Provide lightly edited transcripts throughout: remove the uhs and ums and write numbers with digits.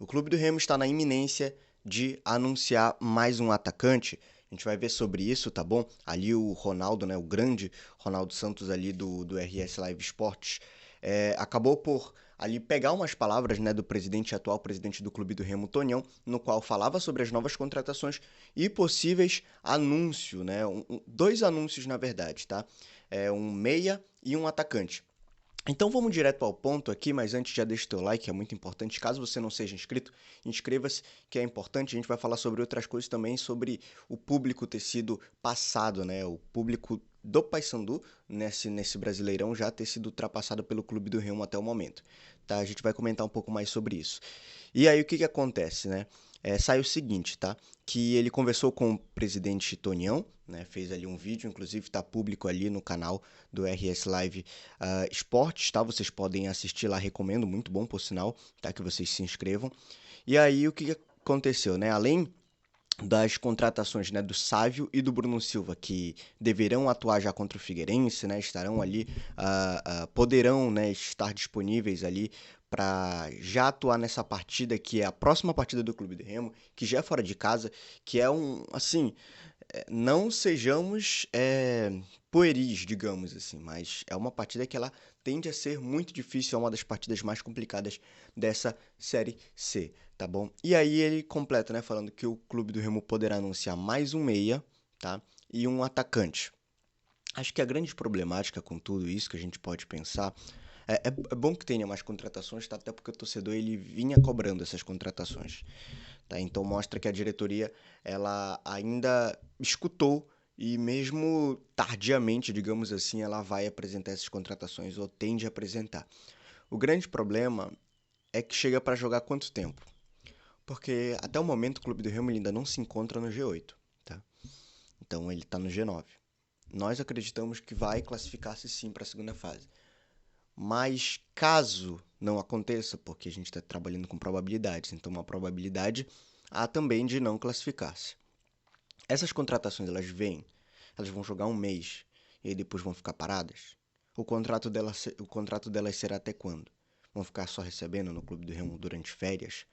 O Clube do Remo está na iminência de anunciar mais um atacante. A gente vai ver sobre isso, tá bom? Ali o Ronaldo, né, o grande Ronaldo Santos ali do RS Live Esportes, acabou por ali pegar umas palavras, né, do presidente atual, presidente do Clube do Remo, Tonhão, no qual falava sobre as novas contratações e possíveis anúncios, né, dois anúncios na verdade, tá? Um meia e um atacante. Então vamos direto ao ponto aqui, mas antes já deixa o teu like, é muito importante. Caso você não seja inscrito, inscreva-se, que é importante. A gente vai falar sobre outras coisas também, sobre o público ter sido passado, né? O público do Paysandu nesse Brasileirão já ter sido ultrapassado pelo Clube do Remo até o momento. Tá? A gente vai comentar um pouco mais sobre isso. E aí o que acontece, né? Sai o seguinte, tá? Que ele conversou com o presidente Tonião, né? Fez ali um vídeo, inclusive está público ali no canal do RS Live Esportes, tá? Vocês podem assistir lá, recomendo, muito bom por sinal, tá? Que vocês se inscrevam. E aí o que aconteceu, né? Além das contratações, né, do Sávio e do Bruno Silva, que deverão atuar já contra o Figueirense, né, estarão ali, poderão, né, estar disponíveis ali para já atuar nessa partida, que é a próxima partida do Clube de Remo, que já é fora de casa, que é assim, não sejamos pueris, digamos assim, mas é uma partida que ela tende a ser muito difícil, é uma das partidas mais complicadas dessa Série C, tá bom? E aí ele completa, né, falando que o Clube do Remo poderá anunciar mais um meia, tá? E um atacante. Acho que a grande problemática com tudo isso que a gente pode pensar é bom que tenha mais contratações, tá? Até porque o torcedor ele vinha cobrando essas contratações. Tá? Então mostra que a diretoria ela ainda escutou e mesmo tardiamente, digamos assim, ela vai apresentar essas contratações ou tende a apresentar. O grande problema é que chega para jogar quanto tempo? Porque até o momento o Clube do Remo ainda não se encontra no G8, tá? Então ele está no G9. Nós acreditamos que vai classificar-se sim para a segunda fase. Mas caso não aconteça, porque a gente está trabalhando com probabilidades, então uma probabilidade há também de não classificar-se. Essas contratações elas vêm, elas vão jogar um mês e aí depois vão ficar paradas. O contrato delas será até quando? Vão ficar só recebendo no Clube do Remo durante férias?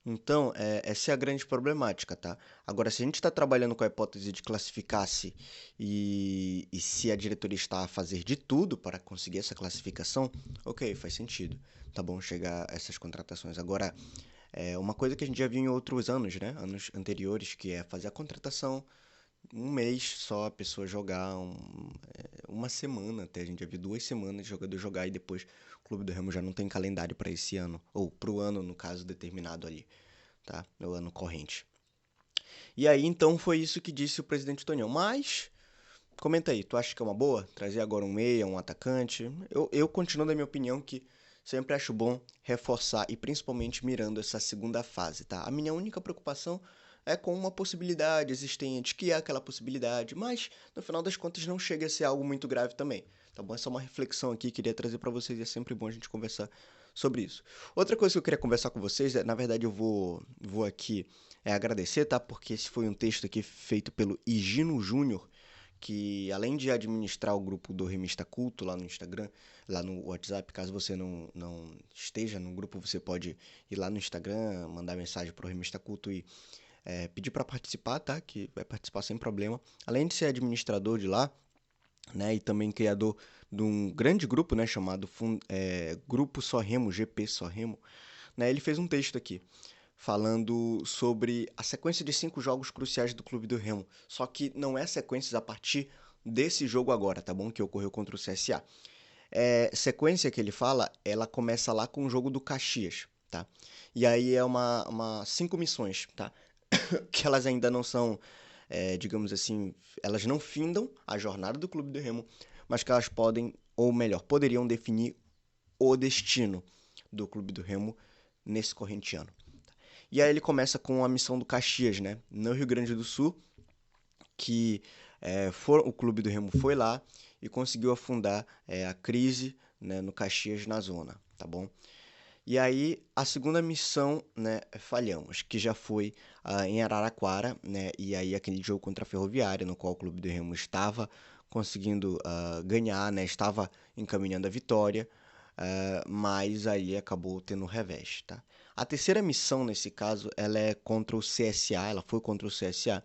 Então, essa é a grande problemática, tá? Agora, se a gente está trabalhando com a hipótese de classificar-se e se a diretoria está a fazer de tudo para conseguir essa classificação, ok, faz sentido. Tá bom chegar a essas contratações. Agora, uma coisa que a gente já viu em outros anos, né? Anos anteriores, que é fazer a contratação um mês só, a pessoa jogar uma semana até. A gente já viu 2 semanas de jogador jogar e depois o Clube do Remo já não tem calendário para esse ano, ou para o ano, no caso, determinado ali, tá? No ano corrente. E aí, então, foi isso que disse o presidente Tonhão. Mas, comenta aí, tu acha que é uma boa? Trazer agora um meia, um atacante? Eu continuo da minha opinião que sempre acho bom reforçar e principalmente mirando essa segunda fase, tá? A minha única preocupação é com uma possibilidade existente, que é aquela possibilidade, mas no final das contas não chega a ser algo muito grave também, tá bom? Essa é uma reflexão aqui que queria trazer para vocês e é sempre bom a gente conversar sobre isso. Outra coisa que eu queria conversar com vocês, na verdade eu vou aqui agradecer, tá? Porque esse foi um texto aqui feito pelo Higino Júnior, que além de administrar o grupo do Remista Culto lá no Instagram, lá no WhatsApp, caso você não esteja no grupo, você pode ir lá no Instagram, mandar mensagem para o Remista Culto e pedir para participar, tá? Que vai participar sem problema. Além de ser administrador de lá, né, e também criador de um grande grupo, né, chamado Grupo Só Remo, GP Só Remo, né, ele fez um texto aqui falando sobre a sequência de 5 jogos cruciais do Clube do Remo. Só que não é sequências a partir desse jogo agora, tá bom? Que ocorreu contra o CSA. Sequência que ele fala, ela começa lá com o jogo do Caxias, tá? E aí é uma 5 missões, tá? Que elas ainda não são, digamos assim, elas não findam a jornada do Clube do Remo, mas que elas podem, ou melhor, poderiam definir o destino do Clube do Remo nesse corrente ano. E aí ele começa com a missão do Caxias, né? No Rio Grande do Sul, que o Clube do Remo foi lá e conseguiu afundar a crise, né, no Caxias, na zona, tá bom? E aí a segunda missão, né, falhamos, que já foi em Araraquara, né? E aí aquele jogo contra a Ferroviária, no qual o Clube do Remo estava conseguindo ganhar, né? Estava encaminhando a vitória. mas aí acabou tendo revés, tá? A terceira missão, nesse caso, ela é contra o CSA, ela foi contra o CSA.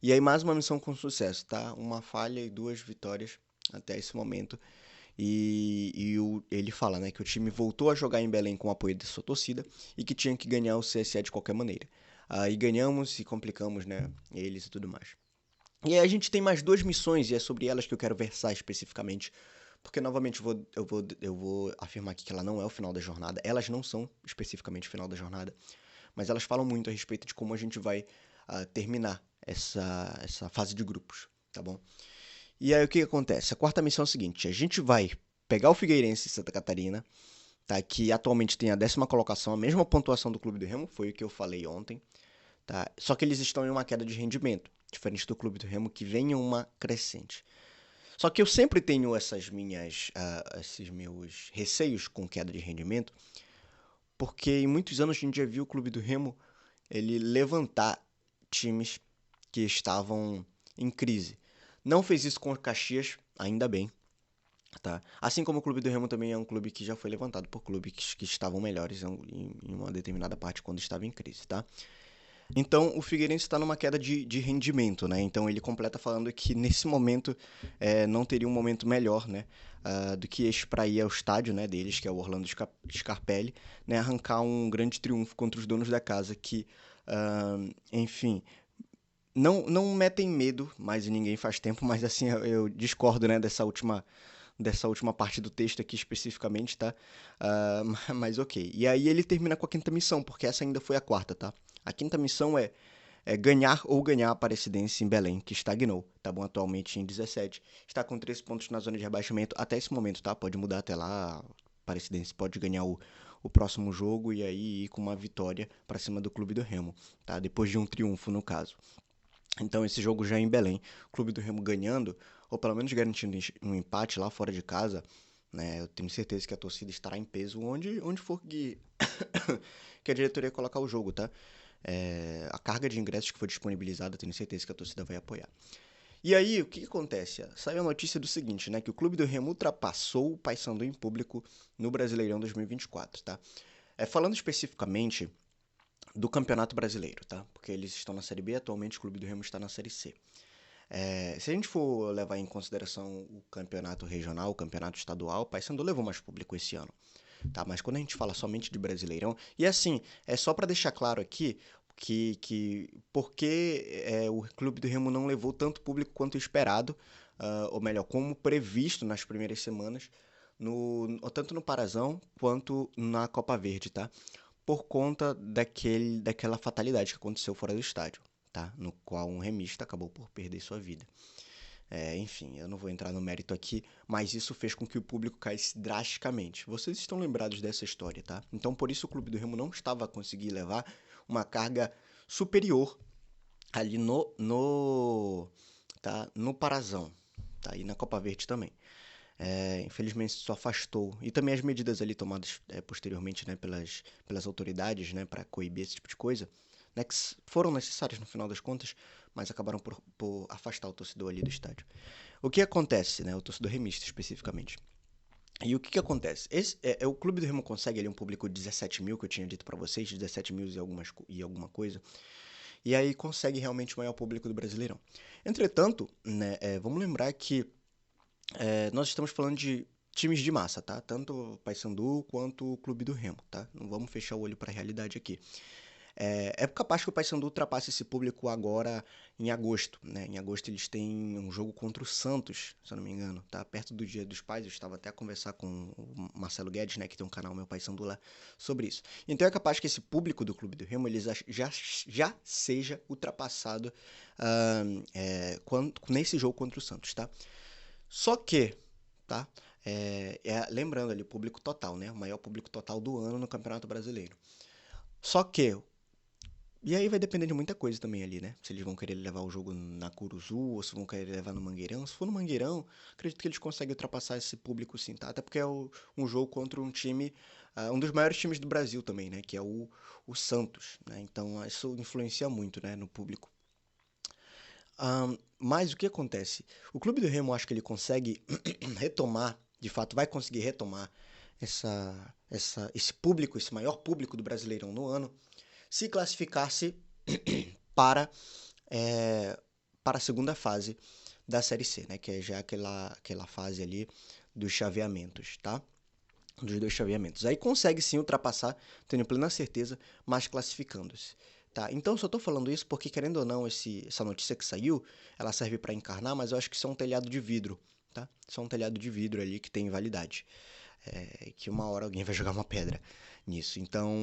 E aí mais uma missão com sucesso, tá? Uma falha e duas vitórias até esse momento. Ele fala, né, que o time voltou a jogar em Belém com o apoio da sua torcida e que tinha que ganhar o CSA de qualquer maneira. Aí ganhamos e complicamos, né, eles e tudo mais. E aí a gente tem mais duas missões e é sobre elas que eu quero versar especificamente, porque novamente eu vou afirmar aqui que ela não é o final da jornada. Elas não são especificamente o final da jornada, mas elas falam muito a respeito de como a gente vai terminar essa fase de grupos, tá bom? E aí o que acontece? A quarta missão é o seguinte: a gente vai pegar o Figueirense em Santa Catarina, tá? Que atualmente tem a 10ª colocação, a mesma pontuação do Clube do Remo, foi o que eu falei ontem, tá? Só que eles estão em uma queda de rendimento, diferente do Clube do Remo que vem em uma crescente. Só que eu sempre tenho esses meus receios com queda de rendimento, porque em muitos anos a gente já viu o Clube do Remo ele levantar times que estavam em crise. Não fez isso com o Caxias, ainda bem, tá? Assim como o Clube do Remo também é um clube que já foi levantado por clubes que estavam melhores em uma determinada parte quando estava em crise, tá? Então, o Figueirense está numa queda de rendimento, né? Então, ele completa falando que nesse momento não teria um momento melhor, né? Do que este para ir ao estádio, né, deles, que é o Orlando Scarpelli, né? Arrancar um grande triunfo contra os donos da casa que, enfim, não metem medo, mas ninguém faz tempo, mas assim, eu discordo, né, dessa última parte do texto aqui especificamente, tá? Mas ok. E aí ele termina com a quinta missão, porque essa ainda foi a quarta, tá? A quinta missão é ganhar ou ganhar a Aparecidense em Belém, que estagnou, tá bom? Atualmente em 17. Está com 3 pontos na zona de rebaixamento até esse momento, tá? Pode mudar até lá. A Aparecidense pode ganhar o próximo jogo e aí ir com uma vitória para cima do Clube do Remo, tá? Depois de um triunfo, no caso. Então, esse jogo já é em Belém, o Clube do Remo ganhando, ou pelo menos garantindo um empate lá fora de casa, né? Eu tenho certeza que a torcida estará em peso onde for que a diretoria colocar o jogo, tá? A carga de ingressos que for disponibilizada, tenho certeza que a torcida vai apoiar. E aí, o que acontece? Saiu a notícia do seguinte, né? Que o Clube do Remo ultrapassou o Paysandu em público no Brasileirão 2024, tá? Falando especificamente do Campeonato Brasileiro, tá? Porque eles estão na Série B, atualmente o Clube do Remo está na Série C. Se a gente for levar em consideração o campeonato regional, o campeonato estadual, o Paysandu levou mais público esse ano, tá? Mas quando a gente fala somente de Brasileirão, e assim, é só para deixar claro aqui que porque o Clube do Remo não levou tanto público quanto esperado, ou melhor, como previsto nas primeiras semanas, tanto no Parazão quanto na Copa Verde, tá? Por conta daquela fatalidade que aconteceu fora do estádio, tá? No qual um remista acabou por perder sua vida. Enfim, eu não vou entrar no mérito aqui, mas isso fez com que o público caísse drasticamente. Vocês estão lembrados dessa história, tá? Então, por isso o Clube do Remo não estava a conseguir levar uma carga superior ali no Parazão, tá? E na Copa Verde também. Infelizmente isso afastou. E também as medidas ali tomadas posteriormente, né, pelas autoridades, né, para coibir esse tipo de coisa, né, que foram necessárias no final das contas, mas acabaram por afastar o torcedor ali do estádio. O que acontece, né, o torcedor remista especificamente? E o que acontece? O Clube do Remo consegue ali um público de 17 mil, que eu tinha dito para vocês, 17 mil e alguma coisa, e aí consegue realmente o maior público do Brasileirão. Entretanto, né, vamos lembrar que nós estamos falando de times de massa, tá? Tanto o Paysandu quanto o Clube do Remo, tá? Não vamos fechar o olho para a realidade aqui. Capaz que o Paysandu ultrapasse esse público agora em agosto, né? Em agosto eles têm um jogo contra o Santos, se eu não me engano, tá? Perto do Dia dos Pais, eu estava até a conversar com o Marcelo Guedes, né? Que tem um canal Meu Paysandu lá, sobre isso. Então é capaz que esse público do Clube do Remo ele já seja ultrapassado nesse jogo contra o Santos, tá? Só que, tá? Lembrando ali, o público total, né? O maior público total do ano no Campeonato Brasileiro. Só que, e aí vai depender de muita coisa também ali, né? Se eles vão querer levar o jogo na Curuzu ou se vão querer levar no Mangueirão. Se for no Mangueirão, acredito que eles conseguem ultrapassar esse público sim, tá? Até porque é um jogo contra um time, um dos maiores times do Brasil também, né? Que é o Santos, né? Então isso influencia muito, né? No público. Mas o que acontece? O Clube do Remo, acho que ele consegue retomar, de fato, vai conseguir retomar esse público, esse maior público do Brasileirão no ano, se classificasse para, é, para a segunda fase da Série C, né? Que é já aquela fase ali dos chaveamentos, tá? Dos dois chaveamentos. Aí consegue sim ultrapassar, tenho plena certeza, mas classificando-se. Tá? Então, só tô falando isso porque, querendo ou não, essa notícia que saiu, ela serve para encarnar, mas eu acho que isso é um telhado de vidro, tá? Isso é um telhado de vidro ali que tem validade. Que uma hora alguém vai jogar uma pedra nisso. Então,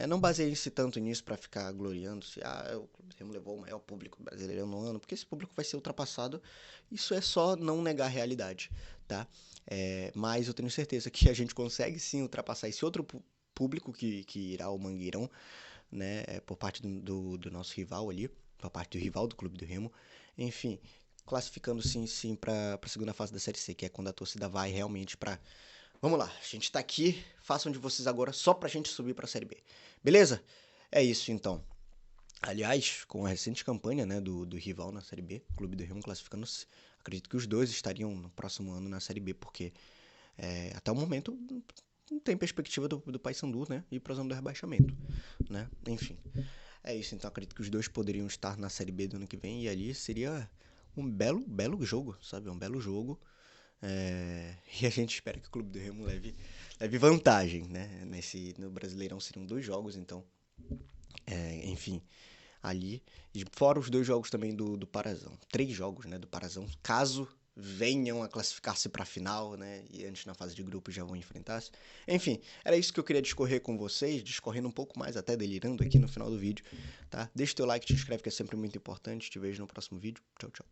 não baseie-se tanto nisso para ficar gloriando se o Clube do Remo levou o maior público brasileiro no ano, porque esse público vai ser ultrapassado. Isso é só não negar a realidade, tá? Mas eu tenho certeza que a gente consegue sim ultrapassar esse outro público que irá ao Mangueirão, né? Por parte do nosso rival ali, por parte do rival do Clube do Remo. Enfim, classificando sim para a segunda fase da Série C, que é quando a torcida vai realmente para. Vamos lá, a gente tá aqui, façam de vocês agora só pra gente subir pra Série B. Beleza? É isso então. Aliás, com a recente campanha, né, do rival na Série B, Clube do Remo classificando-se, acredito que os dois estariam no próximo ano na Série B, porque até o momento não tem perspectiva do Paysandu, né, ir pra zona do rebaixamento, né? Enfim, é isso então. Acredito que os dois poderiam estar na Série B do ano que vem e ali seria um belo jogo, sabe? Um belo jogo. E a gente espera que o Clube do Remo leve vantagem, né? No Brasileirão seriam 2 jogos, então, enfim, ali. E fora os 2 jogos também do Parazão. 3 jogos, né, do Parazão, caso venham a classificar-se para a final, né? E antes na fase de grupos já vão enfrentar-se. Enfim, era isso que eu queria discorrer com vocês, discorrendo um pouco mais, até delirando aqui no final do vídeo, tá? Deixa o teu like, te inscreve que é sempre muito importante. Te vejo no próximo vídeo. Tchau, tchau.